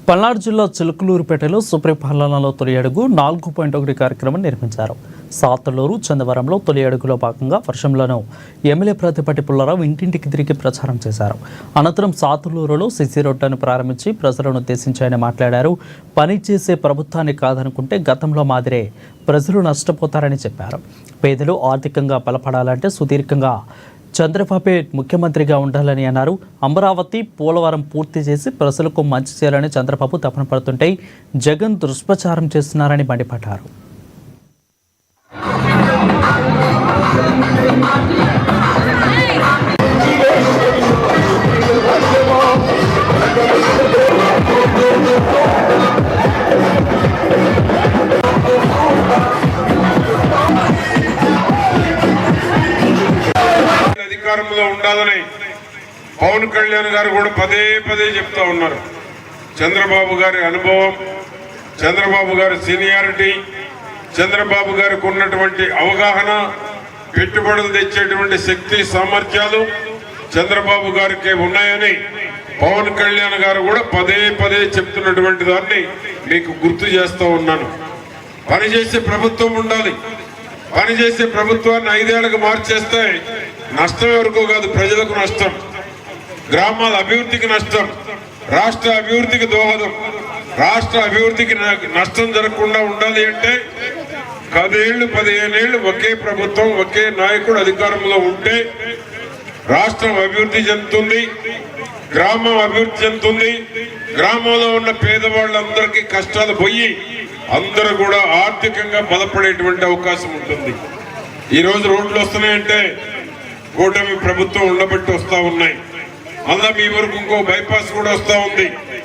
పల్నాడు జిల్లా చిలుకలూరుపేటలో సుపరిపాలనలో తొలి అడుగు 4.1 కార్యక్రమం నిర్మించారు. సాతలూరు చందవరంలో తొలి అడుగులో భాగంగా వర్షంలోనూ ఎమ్మెల్యే ప్రతిపటి పుల్లారావు ఇంటింటికి తిరిగి ప్రచారం చేశారు. అనంతరం సాతలూరులో సిసి రోడ్డును ప్రారంభించి ప్రజలను ఉద్దేశించి ఆయన మాట్లాడారు. పనిచేసే ప్రభుత్వాన్ని కాదనుకుంటే గతంలో మాదిరే ప్రజలు నష్టపోతారని చెప్పారు. పేదలు ఆర్థికంగా బలపడాలంటే సుదీర్ఘంగా చంద్రబాబు ముఖ్యమంత్రిగా ఉండాలని అన్నారు. అమరావతి పోలవరం పూర్తి చేసి ప్రజలకు మంచి చేయాలని చంద్రబాబు తపన పడుతుంటే జగన్ దుష్ప్రచారం చేస్తున్నారని మండిపడ్డారు. అధికారంలో ఉండాలని పవన్ కళ్యాణ్ గారు కూడా పదే పదే చెప్తా ఉన్నారు. చంద్రబాబు గారి అనుభవం, చంద్రబాబు గారి సీనియారిటీ, చంద్రబాబు గారికి ఉన్నటువంటి అవగాహన, పెట్టుబడులు తెచ్చేటువంటి శక్తి సామర్థ్యాలు చంద్రబాబు గారికి ఉన్నాయని పవన్ కళ్యాణ్ గారు కూడా పదే పదే చెప్తున్నటువంటి దాన్ని మీకు గుర్తు చేస్తూ ఉన్నాను. పనిచేసే ప్రభుత్వం ఉండాలి. పనిచేసే ప్రభుత్వాన్ని 5 ఏళ్లకు మార్చేస్తే నష్టం ఎవరికో కాదు, ప్రజలకు నష్టం, గ్రామాల అభివృద్ధికి నష్టం, రాష్ట్ర అభివృద్ధికి దోహదం. రాష్ట్ర అభివృద్ధికి నష్టం జరగకుండా ఉండాలి అంటే 10 ఏళ్ళు 15 ఏళ్ళు ఒకే ప్రభుత్వం, ఒకే నాయకుడు అధికారంలో ఉంటే రాష్ట్రం అభివృద్ధి చెందుతుంది, గ్రామం అభివృద్ధి చెందుతుంది. గ్రామంలో ఉన్న పేదవాళ్ళందరికీ కష్టాలు పోయి అందరూ కూడా ఆర్థికంగా బలపడేటువంటి అవకాశం ఉంటుంది. ఈరోజు రోడ్లు వస్తున్నాయంటే కూటమి ప్రభుత్వం ఉండబట్టి వస్తూ ఉన్నాయి. మళ్ళా మీ వరకు ఇంకో బైపాస్ కూడా వస్తూ ఉంది.